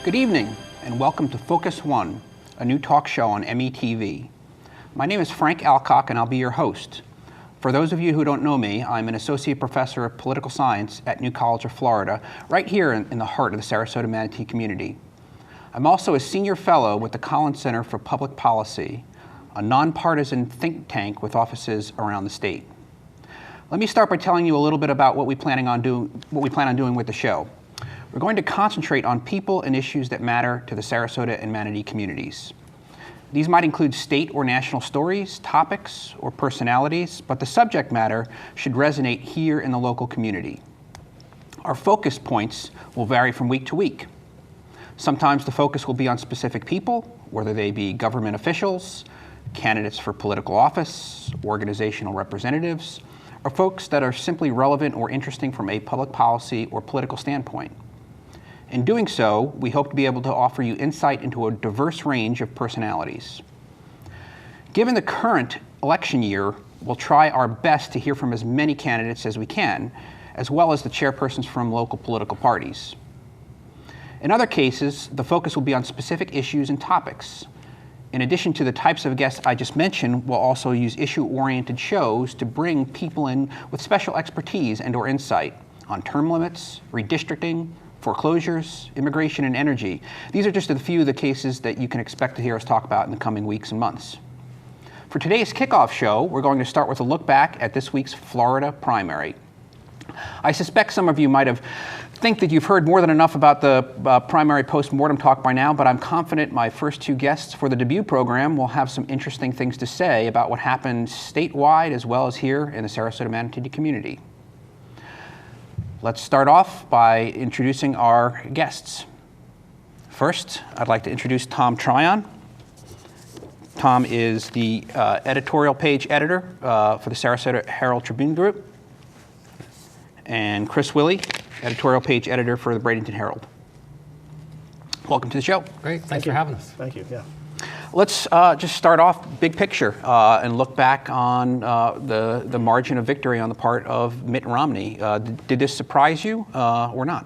Good evening, and welcome to Focus One, a new talk show on METV. My name is Frank Alcock, and I'll be your host. For those of you who don't know me, I'm an associate professor of political science at New College of Florida, right here in the heart of the Sarasota-Manatee community. I'm also a senior fellow with the Collins Center for Public Policy, a nonpartisan think tank with offices around the state. Let me start by telling you a little bit about what we plan on doing with the show. We're going to concentrate on people and issues that matter to the Sarasota and Manatee communities. These might include state or national stories, topics, or personalities, but the subject matter should resonate here in the local community. Our focus points will vary from week to week. Sometimes the focus will be on specific people, whether they be government officials, candidates for political office, organizational representatives, or folks that are simply relevant or interesting from a public policy or political standpoint. In doing so, we hope to be able to offer you insight into a diverse range of personalities. Given the current election year, we'll try our best to hear from as many candidates as we can, as well as the chairpersons from local political parties. In other cases, the focus will be on specific issues and topics. In addition to the types of guests I just mentioned, we'll also use issue-oriented shows to bring people in with special expertise and/or insight on term limits, redistricting, foreclosures, immigration, and energy. These are just a few of the cases that you can expect to hear us talk about in the coming weeks and months. For today's kickoff show, we're going to start with a look back at this week's Florida primary. I suspect some of you might have think that you've heard more than enough about the primary post-mortem talk by now, but I'm confident my first two guests for the debut program will have some interesting things to say about what happened statewide as well as here in the Sarasota-Manatee community. Let's start off by introducing our guests. First, I'd like to introduce Tom Tryon. Tom is the editorial page editor for the Sarasota Herald Tribune Group. And Chris Willey, editorial page editor for the Bradenton Herald. Welcome to the show. Great, thanks for having us. Thank you, yeah. Let's just start off big picture and look back on the margin of victory on the part of Mitt Romney. Did this surprise you or not?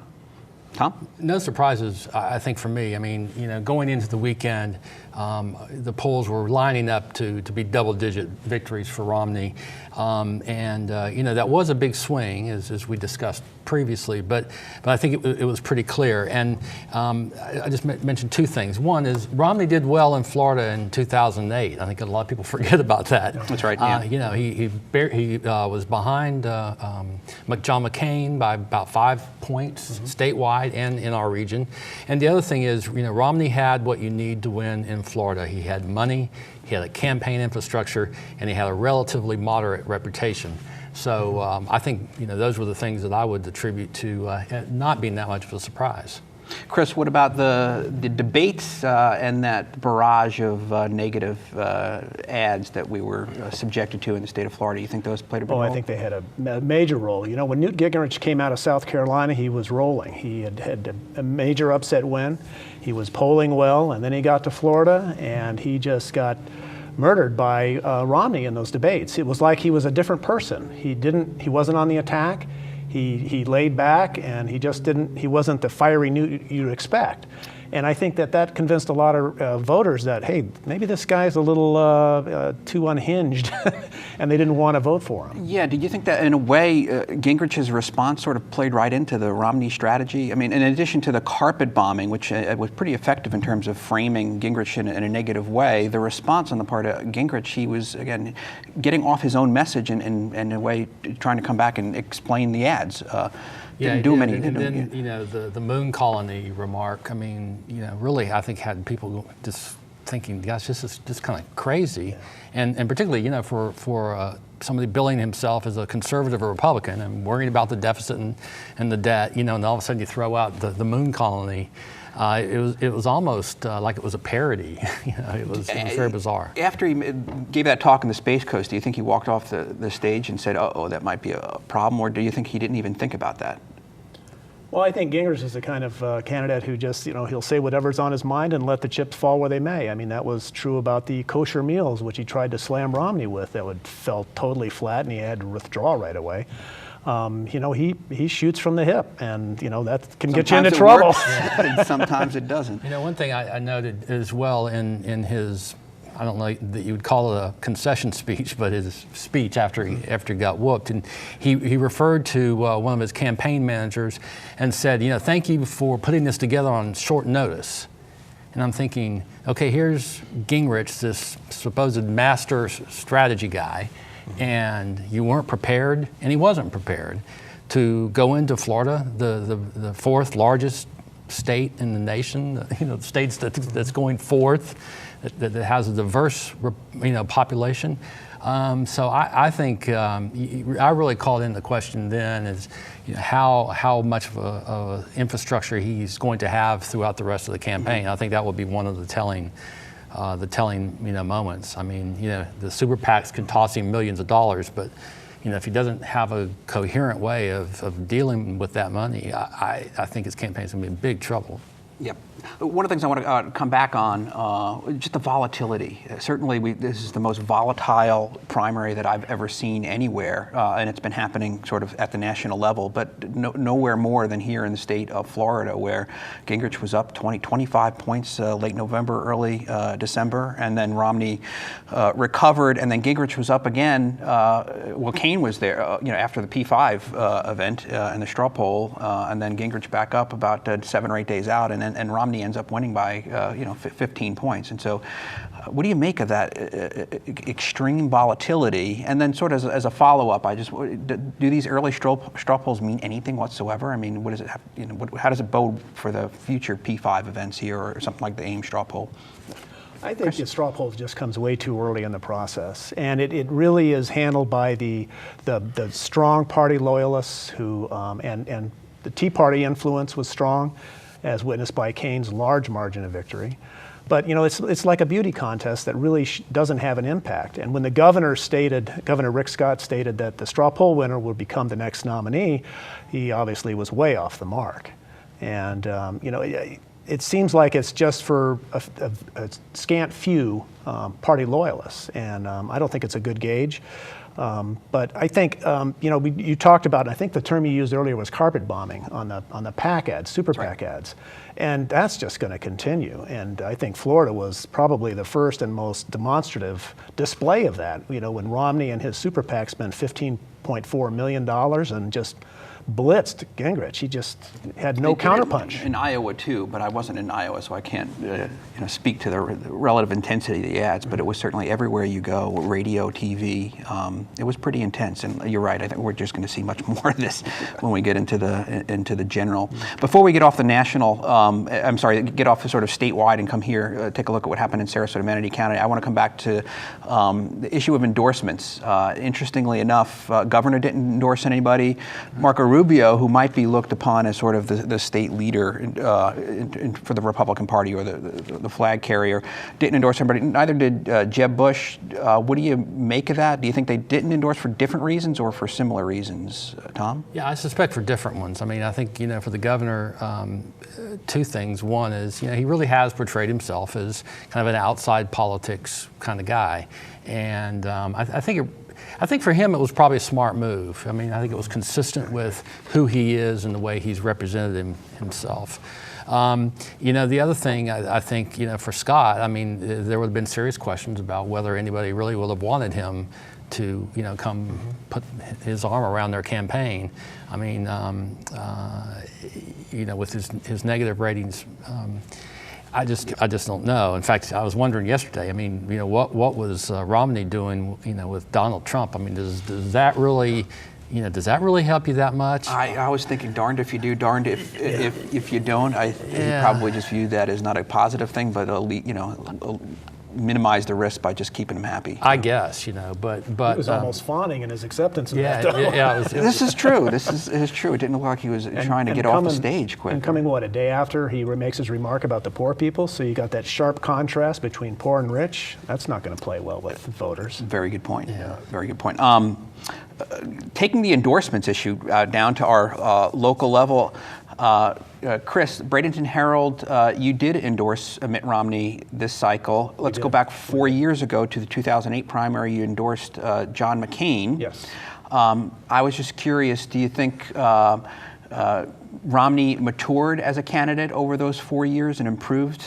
Tom? No surprises, I think, for me. I mean, going into the weekend, the polls were lining up to be double-digit victories for Romney. That was a big swing, as we discussed previously, but I think it was pretty clear. And I just mentioned two things. One is Romney did well in Florida in 2008. I think a lot of people forget about that. That's right, yeah. He was behind John McCain by about 5 points statewide and in our region. And the other thing is, Romney had what you need to win in Florida. He had money, he had a campaign infrastructure, and he had a relatively moderate reputation. So I think those were the things that I would attribute to not being that much of a surprise. Chris, what about the debates and that barrage of negative ads that we were subjected to in the state of Florida? You think those played a big role? I think they had a major role. When Newt Gingrich came out of South Carolina, he was rolling. He had a major upset win. He was polling well, and then he got to Florida, and he just got murdered by Romney in those debates. It was like he was a different person. He wasn't on the attack. He laid back, and he wasn't the fiery Newt you'd expect. And I think that convinced a lot of voters that, hey, maybe this guy's a little too unhinged, and they didn't want to vote for him. Yeah, did you think that in a way Gingrich's response sort of played right into the Romney strategy? I mean, in addition to the carpet bombing, which was pretty effective in terms of framing Gingrich in a negative way, the response on the part of Gingrich, he was, again, getting off his own message and in a way trying to come back and explain the ads. Didn't do many. And then, the moon colony remark, I mean, really, I think had people just thinking, gosh, this is just kind of crazy. And particularly, for somebody billing himself as a conservative or Republican and worried about the deficit and the debt, and all of a sudden you throw out the moon colony. It was almost like it was a parody. It was very bizarre. After he gave that talk on the Space Coast, do you think he walked off the stage and said, "Oh, that might be a problem," or do you think he didn't even think about that? Well, I think Gingrich is the kind of candidate who just, he'll say whatever's on his mind and let the chips fall where they may. I mean, that was true about the kosher meals, which he tried to slam Romney with. That fell totally flat, and he had to withdraw right away. He shoots from the hip, and that can get you into trouble. Sometimes it doesn't. One thing I noted as well in his, I don't know that you would call it a concession speech, but his speech after he got whooped, and he referred to one of his campaign managers and said, thank you for putting this together on short notice. And I'm thinking, okay, here's Gingrich, this supposed master strategy guy, and you weren't prepared, and he wasn't prepared to go into Florida, the fourth largest state in the nation, the states that's going fourth, that has a diverse, population. So I think I really called into question then is how much of a infrastructure he's going to have throughout the rest of the campaign. I think that will be one of the telling moments. I mean, the super PACs can toss him millions of dollars, but if he doesn't have a coherent way of dealing with that money, I think his campaign's going to be in big trouble. Yep. One of the things I want to come back on, just the volatility. Certainly, this is the most volatile primary that I've ever seen anywhere, and it's been happening sort of at the national level, but nowhere more than here in the state of Florida, where Gingrich was up 25 points late November, early December, and then Romney recovered, and then Gingrich was up again. Kaine was there, after the P5 event in the straw poll, and then Gingrich back up about 7 or 8 days out, and Romney ends up winning by 15 points. And so what do you make of that extreme volatility? And then sort of as a follow-up, do these early straw polls mean anything whatsoever? I mean, what does it have, how does it bode for the future P5 events here or something like the AIM straw poll? I think the straw poll just comes way too early in the process, and it really is handled by the strong party loyalists who and the Tea Party influence was strong, as witnessed by Kaine's large margin of victory. But it's like a beauty contest that really doesn't have an impact. And when the Governor Rick Scott stated that the straw poll winner would become the next nominee, he obviously was way off the mark. And it seems like it's just for a scant few party loyalists, and I don't think it's a good gauge. But I think you talked about, and I think the term you used earlier was carpet bombing on the PAC ads, super PAC ads, and that's just going to continue. And I think Florida was probably the first and most demonstrative display of that. When Romney and his super PAC spent $15.4 million and just blitzed Gingrich. He just had no counterpunch. In Iowa too, but I wasn't in Iowa, so I can't speak to the relative intensity of the ads. But it was certainly everywhere you go, radio, TV. It was pretty intense. And you're right. I think we're just going to see much more of this when we get into the general. Before we get off the national, get off the sort of statewide and come here, take a look at what happened in Sarasota, Manatee County. I want to come back to the issue of endorsements. Interestingly enough, Governor didn't endorse anybody. Marco Rubio, who might be looked upon as sort of the state leader for the Republican Party or the flag carrier, didn't endorse anybody. Neither did Jeb Bush. What do you make of that? Do you think they didn't endorse for different reasons or for similar reasons, Tom? Yeah, I suspect for different ones. I mean, I think, for the governor, two things. One is, he really has portrayed himself as kind of an outside politics kind of guy. And I think for him it was probably a smart move. I mean, I think it was consistent with who he is and the way he's represented himself. The other thing I think, for Scott, I mean, there would have been serious questions about whether anybody really would have wanted him to, come put his arm around their campaign. I mean, with his negative ratings. I just don't know. In fact, I was wondering yesterday. I mean, what was Romney doing, with Donald Trump? I mean, does that really, does that really help you that much? I was thinking, darned if you do, darned if you don't. You probably just view that as not a positive thing, but minimize the risk by just keeping them happy. I guess, but he was almost fawning in his acceptance of that. This is true. This is true. It didn't look like he was trying to get off the stage quick. And coming, a day after he makes his remark about the poor people, so you got that sharp contrast between poor and rich. That's not going to play well with voters. Very good point. Yeah. Very good point. Taking the endorsements issue down to our local level, Chris, Bradenton Herald, you did endorse Mitt Romney this cycle. Let's go back 4 years ago to the 2008 primary. You endorsed John McCain. Yes. I was just curious, do you think Romney matured as a candidate over those 4 years and improved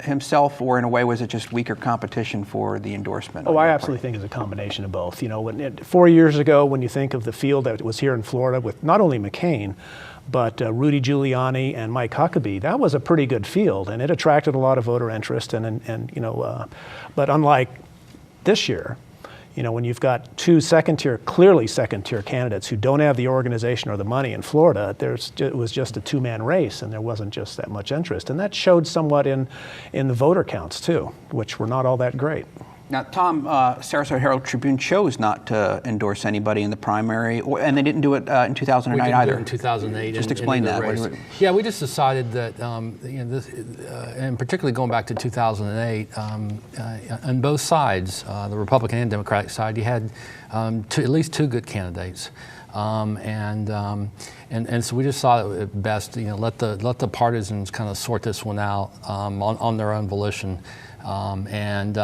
himself, or in a way was it just weaker competition for the endorsement? I absolutely think it's a combination of both. 4 years ago, when you think of the field that was here in Florida with not only McCain, but Rudy Giuliani and Mike Huckabee, that was a pretty good field, and it attracted a lot of voter interest. But unlike this year, when you've got two clearly second-tier candidates who don't have the organization or the money in Florida, it was just a two-man race, and there wasn't just that much interest. And that showed somewhat in the voter counts, too, which were not all that great. Now, Tom, Sarasota Herald-Tribune chose not to endorse anybody in the primary, and they didn't do it in 2008 either. Do it in 2008. Just explain that. Yeah, we just decided that, and particularly going back to 2008, on both sides, the Republican and Democratic side, you had at least two good candidates. And so we just thought it best, let the partisans kind of sort this one out on their own volition. And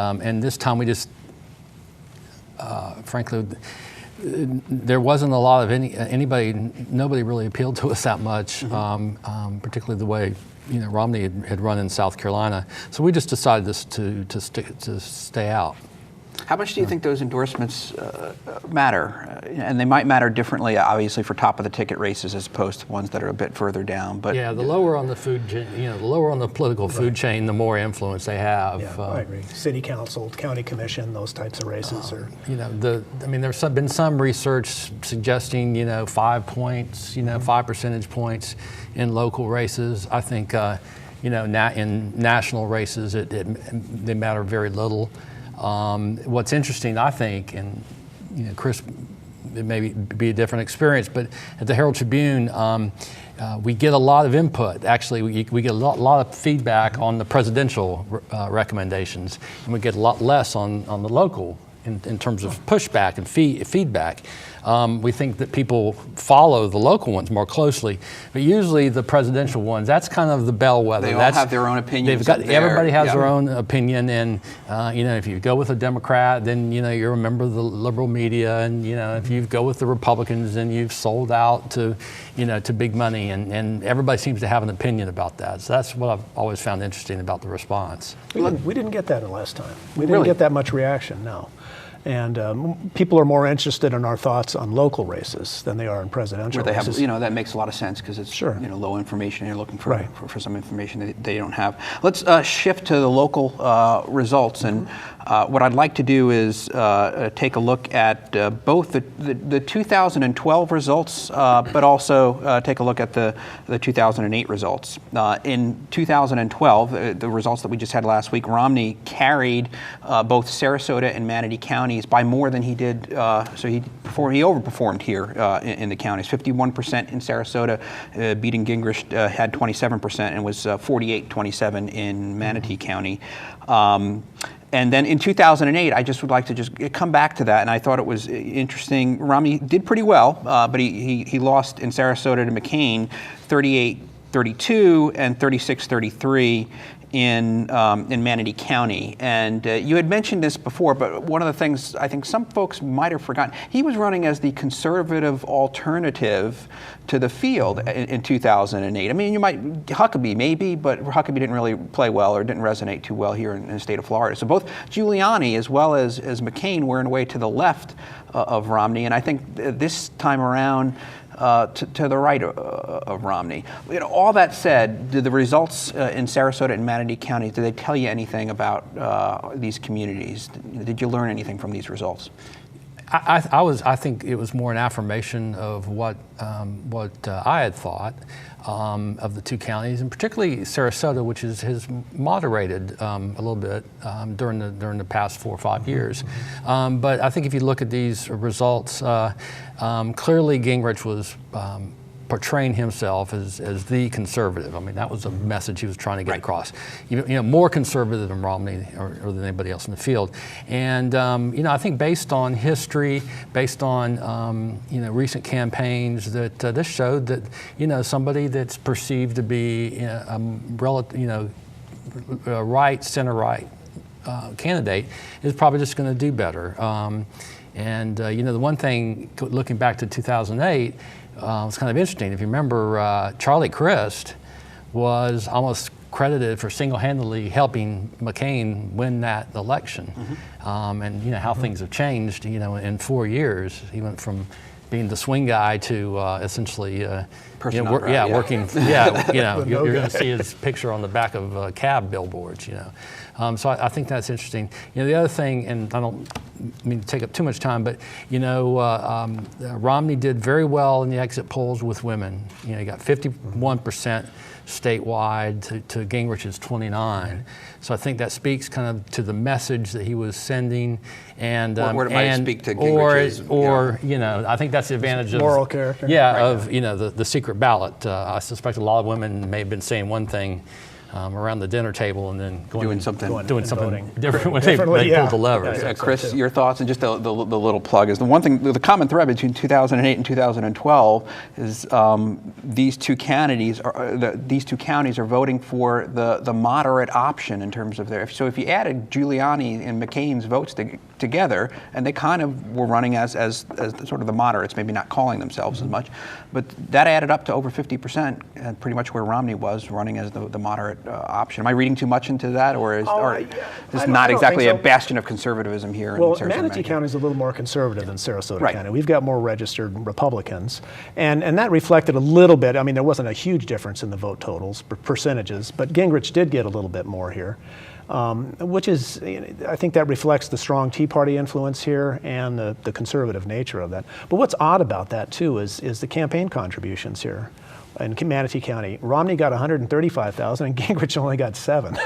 this time we just, frankly, there wasn't a lot of nobody really appealed to us that much, particularly the way Romney had run in South Carolina. So we just decided to stay out. How much do you think those endorsements matter? And they might matter differently, obviously, for top of the ticket races as opposed to ones that are a bit further down. But the lower on the the lower on the political food chain, the more influence they have. Yeah, I agree. City council, county commission, those types of races are. There's been some research suggesting 5 points, 5 percentage points in local races. I think in national races they matter very little. What's interesting, I think, and Chris, it may be a different experience, but at the Herald Tribune, we get a lot of input. Actually, we get a lot of feedback on the presidential recommendations, and we get a lot less on the local in terms of pushback and feedback. We think that people follow the local ones more closely, but usually the presidential ones, that's kind of the bellwether. They all have their own opinions. Everybody has their own opinion, and if you go with a Democrat, then you're a member of the liberal media, and if you go with the Republicans, then you've sold out to big money, and everybody seems to have an opinion about that. So that's what I've always found interesting about the response. We didn't get that the last time. We didn't get that much reaction, no. And people are more interested in our thoughts on local races than they are in presidential races. That makes a lot of sense because it's low information. You're looking for some information that they don't have. Let's shift to the local results, and what I'd like to do is take a look at both the 2012 results, but also take a look at the 2008 results. In 2012, the results that we just had last week, Romney carried both Sarasota and Manatee counties by more than he did. So he overperformed here in the counties. 51% in Sarasota, beating Gingrich had 27%, and was 48-27 in Manatee County. And then in 2008, I just would like to just come back to that, and I thought it was interesting. Romney did pretty well, but he lost in Sarasota to McCain 38-32 and 36-33 in Manatee County. And you had mentioned this before, but one of the things I think some folks might have forgotten, he was running as the conservative alternative to the field in 2008. I mean, Huckabee maybe, but Huckabee didn't really play well or didn't resonate too well here in the state of Florida. So both Giuliani as well as McCain were in a way to the left of Romney, and I think this time around, to the right of Romney. All that said, did the results in Sarasota and Manatee County, did they tell you anything about these communities? Did you learn anything from these results? I think it was more an affirmation of what I had thought of the two counties, and particularly Sarasota, which has moderated a little bit during the past 4 or 5 years. But I think if you look at these results, clearly Gingrich was portraying himself as the conservative. I mean, that was the message he was trying to get across. More conservative than Romney or than anybody else in the field. And I think based on history, based on recent campaigns, that this showed that somebody that's perceived to be a right, center-right candidate is probably just going to do better. The one thing, looking back to 2008. It's kind of interesting. If you remember, Charlie Crist was almost credited for single-handedly helping McCain win that election. And how things have changed, in 4 years. He went from being the swing guy to essentially working. You're going to see his picture on the back of cab billboards. So I think that's interesting. The other thing, and I don't mean to take up too much time, but Romney did very well in the exit polls with women. He got 51% statewide to Gingrich's 29%. So I think that speaks kind of to the message that he was sending, and or it might speak to Gingrich's, I think that's the advantage of moral character. The secret ballot. I suspect a lot of women may have been saying one thing around the dinner table and then doing something different when they pulled the lever. Chris, your thoughts, and just the little plug is the one thing, the common thread between 2008 and 2012 is these two counties are voting for the moderate option in terms of their. So if you added Giuliani and McCain's votes together, and they kind of were running as sort of the moderates, maybe not calling themselves as much, but that added up to over 50%, pretty much where Romney was running as the moderate option. Am I reading too much into that, or is this not exactly a bastion of conservatism here in Sarasota? Manatee County is a little more conservative than Sarasota County. We've got more registered Republicans, and that reflected a little bit. I mean, there wasn't a huge difference in the vote totals, percentages, but Gingrich did get a little bit more here. Which is, I think that reflects the strong Tea Party influence here and the conservative nature of that. But what's odd about that too is the campaign contributions here in Manatee County. Romney got 135,000 and Gingrich only got 7.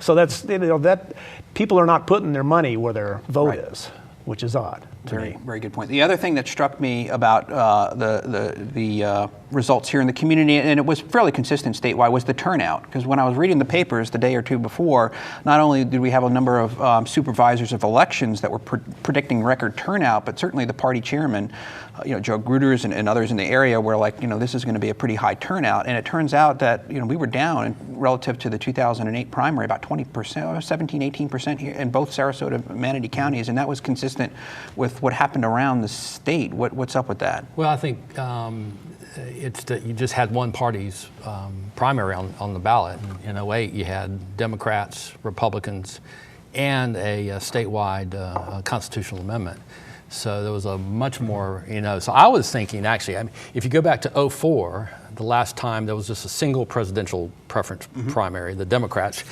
So that's that people are not putting their money where their vote is, which is odd to me. Very good point. The other thing that struck me about the results here in the community, and it was fairly consistent statewide, was the turnout. Because when I was reading the papers the day or two before, not only did we have a number of supervisors of elections that were predicting record turnout, but certainly the party chairman, Joe Gruters and others in the area were like, this is going to be a pretty high turnout. And it turns out that we were down relative to the 2008 primary about 20%, 17, 18% here in both Sarasota and Manatee counties, and that was consistent with what happened around the state. What's up with that? Well, I think it's that you just had one party's primary on the ballot. In 2008, you had Democrats, Republicans, and a statewide constitutional amendment. So there was a much more, so I was thinking actually, if you go back to 2004, the last time there was just a single presidential preference primary, the Democrats,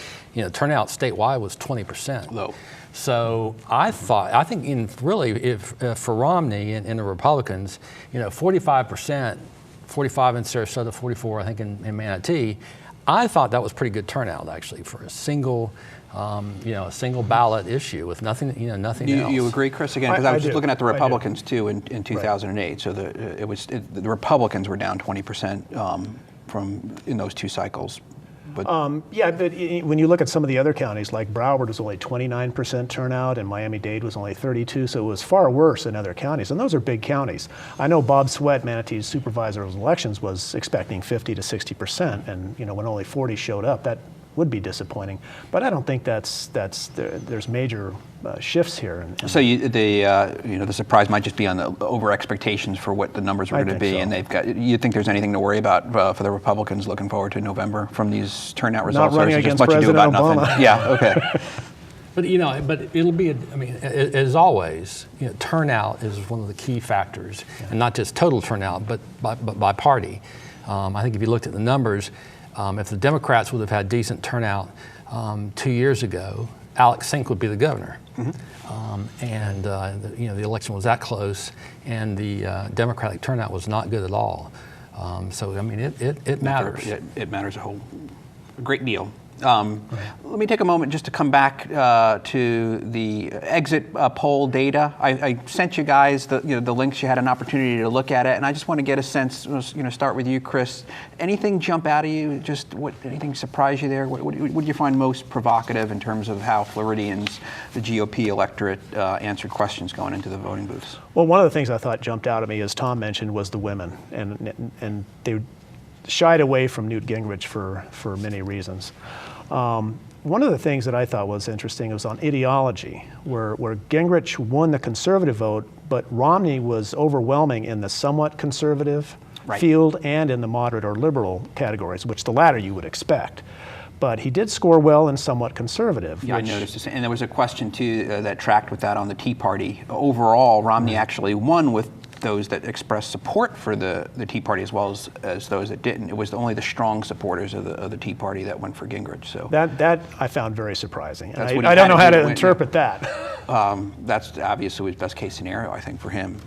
turnout statewide was 20%. Low. So I think if for Romney and the Republicans, 45%, 45 in Sarasota, 44 I think in Manatee, I thought that was pretty good turnout actually for a single ballot issue with nothing else. You agree, Chris? Again, because I was just looking at the Republicans too in 2008. So the Republicans were down 20% from in those two cycles. But but when you look at some of the other counties, like Broward was only 29% turnout, and Miami-Dade was only 32%, so it was far worse in other counties, and those are big counties. I know Bob Sweat, Manatee's supervisor of elections, was expecting 50 to 60%, and when only 40 showed up, that would be disappointing. But I don't think there's major shifts here. So the surprise might just be on the over expectations for what the numbers were going to be, and you think there's anything to worry about for the Republicans looking forward to November from these turnout results? Not running against President Obama. Nothing? Yeah. Okay. But it'll be. As always, turnout is one of the key factors, and not just total turnout, but by party. I think if you looked at the numbers, if the Democrats would have had decent turnout 2 years ago, Alex Sink would be the governor. And the election was that close, and the Democratic turnout was not good at all. So I mean, it matters. It matters a great deal. Let me take a moment just to come back to the exit poll data. I sent you guys the links. You had an opportunity to look at it, and I just want to get a sense. Start with you, Chris. Anything jump out at you? Anything surprise you there? What did you find most provocative in terms of how Floridians, the GOP electorate, answered questions going into the voting booths? Well, one of the things I thought jumped out at me, as Tom mentioned, was the women, and they shied away from Newt Gingrich for many reasons. One of the things that I thought was interesting was on ideology, where Gingrich won the conservative vote, but Romney was overwhelming in the somewhat conservative field and in the moderate or liberal categories, which the latter you would expect. But he did score well in somewhat conservative. Yeah, I noticed this. And there was a question, too, that tracked with that on the Tea Party. Overall, Romney actually won with those that expressed support for the Tea Party as well as those that didn't. It was only the strong supporters of the Tea Party that went for Gingrich. So that I found very surprising. And I I don't know how to interpret that. That's obviously his best case scenario, I think, for him.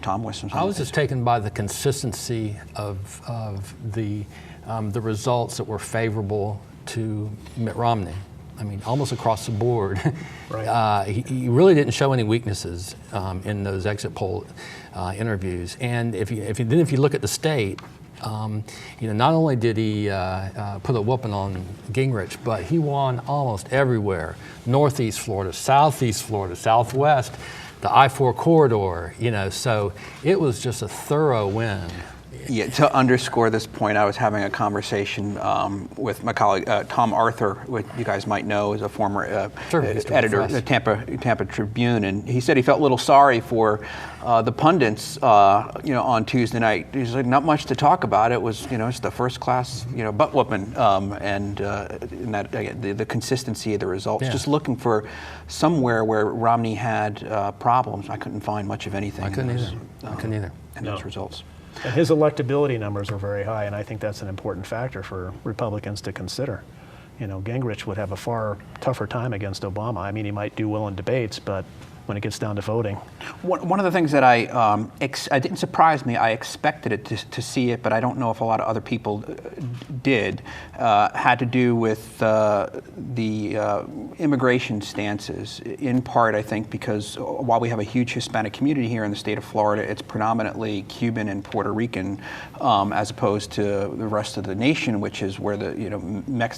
Tom Weston. I was just taken by the consistency of the results that were favorable to Mitt Romney. I mean, almost across the board. Right. He really didn't show any weaknesses in those exit poll interviews. And if you look at the state, not only did he put a whooping on Gingrich, but he won almost everywhere: Northeast Florida, Southeast Florida, Southwest, the I-4 corridor. So it was just a thorough win. Yeah, to underscore this point, I was having a conversation with my colleague Tom Arthur, which you guys might know is a former editor of the Tampa Tribune, and he said he felt a little sorry for the pundits, on Tuesday night. He's like, not much to talk about. It was, it's the first class, butt whooping, and that the consistency of the results. Yeah. Just looking for somewhere where Romney had problems. I couldn't find much of anything. I couldn't either. In those results. And his electability numbers were very high, and I think that's an important factor for Republicans to consider. Gingrich would have a far tougher time against Obama. I mean, he might do well in debates, but when it gets down to voting. One of the things that it didn't surprise me, I expected it to see it, but I don't know if a lot of other people did, had to do with the immigration stances, in part, I think, because while we have a huge Hispanic community here in the state of Florida, it's predominantly Cuban and Puerto Rican, as opposed to the rest of the nation, which is where the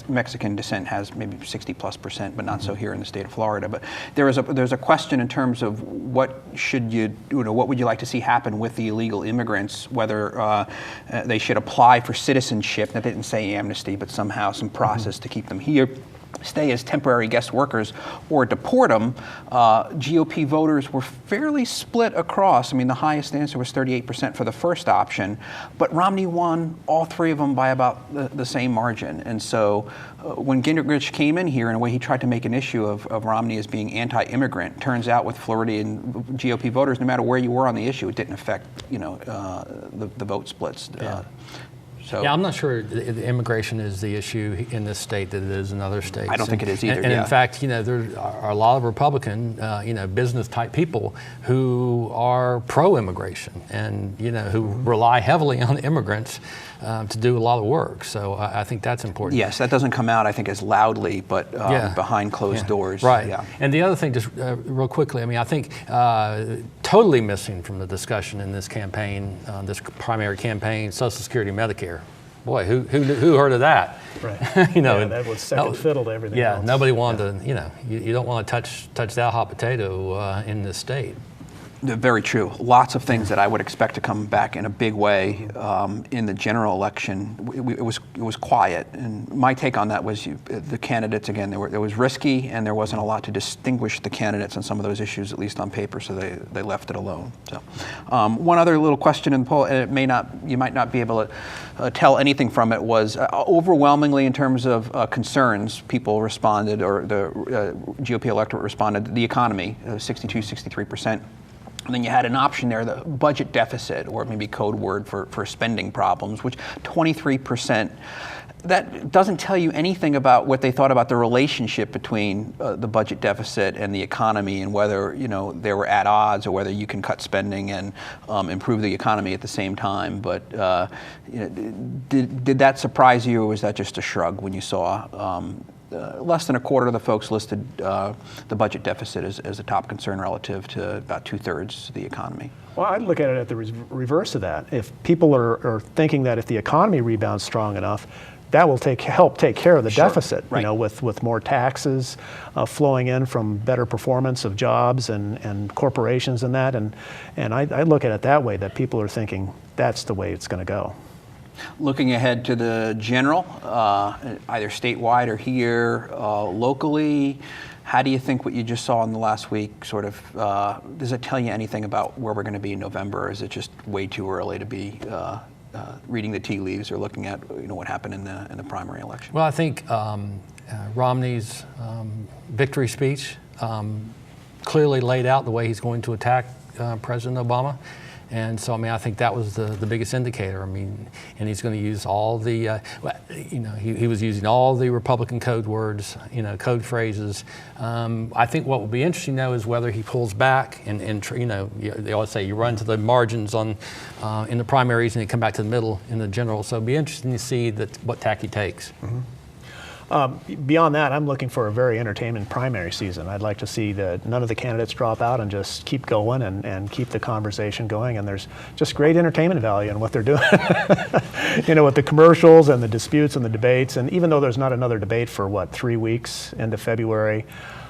Mexican descent has maybe 60+%, but not so here in the state of Florida. But there's a question in terms of what would you like to see happen with the illegal immigrants, whether they should apply for citizenship. That didn't say amnesty, but somehow some process to keep them here, stay as temporary guest workers, or deport them. GOP voters were fairly split across. I mean, the highest answer was 38% for the first option, but Romney won all three of them by about the same margin. And so when Gingrich came in here, in a way he tried to make an issue of Romney as being anti-immigrant, turns out with Floridian GOP voters, no matter where you were on the issue, it didn't affect the vote splits. Yeah. So, I'm not sure the immigration is the issue in this state that it is in other states. I don't think it is either. And in fact, there are a lot of Republican, business type people who are pro-immigration and who rely heavily on immigrants to do a lot of work. So I think that's important. Yes, that doesn't come out, I think, as loudly, but behind closed doors. Right. Yeah. And the other thing, just real quickly, I think totally missing from the discussion in this campaign, this primary campaign, Social Security, Medicare. Boy, who heard of that? Right. That was second fiddle to everything else. Nobody wanted to, you don't want to touch that hot potato in this state. Very true. Lots of things that I would expect to come back in a big way in the general election. It was quiet, and my take on that was the candidates, again, it was risky, and there wasn't a lot to distinguish the candidates on some of those issues, at least on paper, so they left it alone. So, one other little question in the poll, and you might not be able to tell anything from it, was overwhelmingly in terms of concerns, people responded, or the GOP electorate responded, the economy, 63%. And then you had an option there, the budget deficit, or maybe code word for spending problems, which 23% that doesn't tell you anything about what they thought about the relationship between the budget deficit and the economy, and whether they were at odds, or whether you can cut spending and improve the economy at the same time. But did that surprise you, or was that just a shrug when you saw less than a quarter of the folks listed the budget deficit as a top concern relative to about 2/3 of the economy? Well, I'd look at it at the reverse of that. If people are thinking that if the economy rebounds strong enough, that will help take care of the deficit, right. with more taxes flowing in from better performance of jobs and corporations and that. And I look at it that way, that people are thinking that's the way it's going to go. Looking ahead to the general, either statewide or here locally, how do you think what you just saw in the last week sort of, does it tell you anything about where we're going to be in November, or is it just way too early to be reading the tea leaves or looking at what happened in the primary election? Well, I think Romney's victory speech clearly laid out the way he's going to attack President Obama. And so, I think that was the biggest indicator. And he's going to use all the, he was using all the Republican code words, code phrases. I think what will be interesting, though, is whether he pulls back and they always say you run to the margins in the primaries and you come back to the middle in the general. So it'll be interesting to see what tack he takes. Mm-hmm. Beyond that, I'm looking for a very entertaining primary season. I'd like to see that none of the candidates drop out and just keep going and keep the conversation going. And there's just great entertainment value in what they're doing. With the commercials and the disputes and the debates. And even though there's not another debate for 3 weeks into February,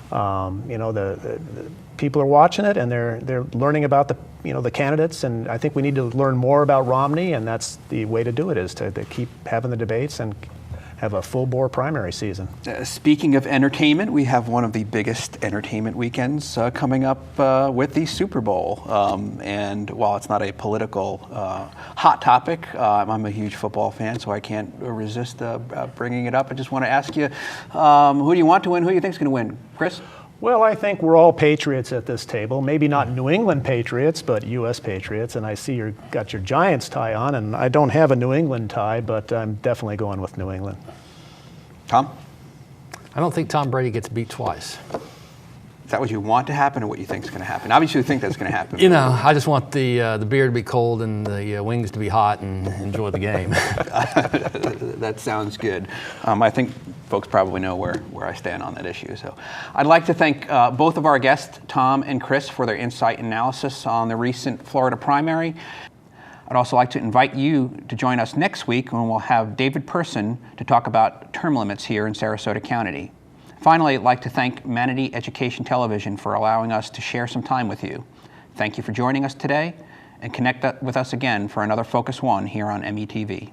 the people are watching it and they're learning about the candidates. And I think we need to learn more about Romney, and that's the way to do it, is to keep having the debates and have a full-bore primary season. Speaking of entertainment, we have one of the biggest entertainment weekends coming up with the Super Bowl. And while it's not a political hot topic, I'm a huge football fan, so I can't resist bringing it up. I just want to ask you, who do you want to win? Who do you think is going to win? Chris? Well, I think we're all Patriots at this table. Maybe not New England Patriots, but U.S. Patriots. And I see you've got your Giants tie on, and I don't have a New England tie, but I'm definitely going with New England. Tom? I don't think Tom Brady gets beat twice. Is that what you want to happen, or what you think is going to happen? Obviously, you think that's going to happen. I just want the beer to be cold and the wings to be hot and enjoy the game. That sounds good. I think folks probably know where I stand on that issue. So I'd like to thank both of our guests, Tom and Chris, for their insight and analysis on the recent Florida primary. I'd also like to invite you to join us next week when we'll have David Person to talk about term limits here in Sarasota County. Finally, I'd like to thank Manatee Education Television for allowing us to share some time with you. Thank you for joining us today, and connect with us again for another Focus One here on METV.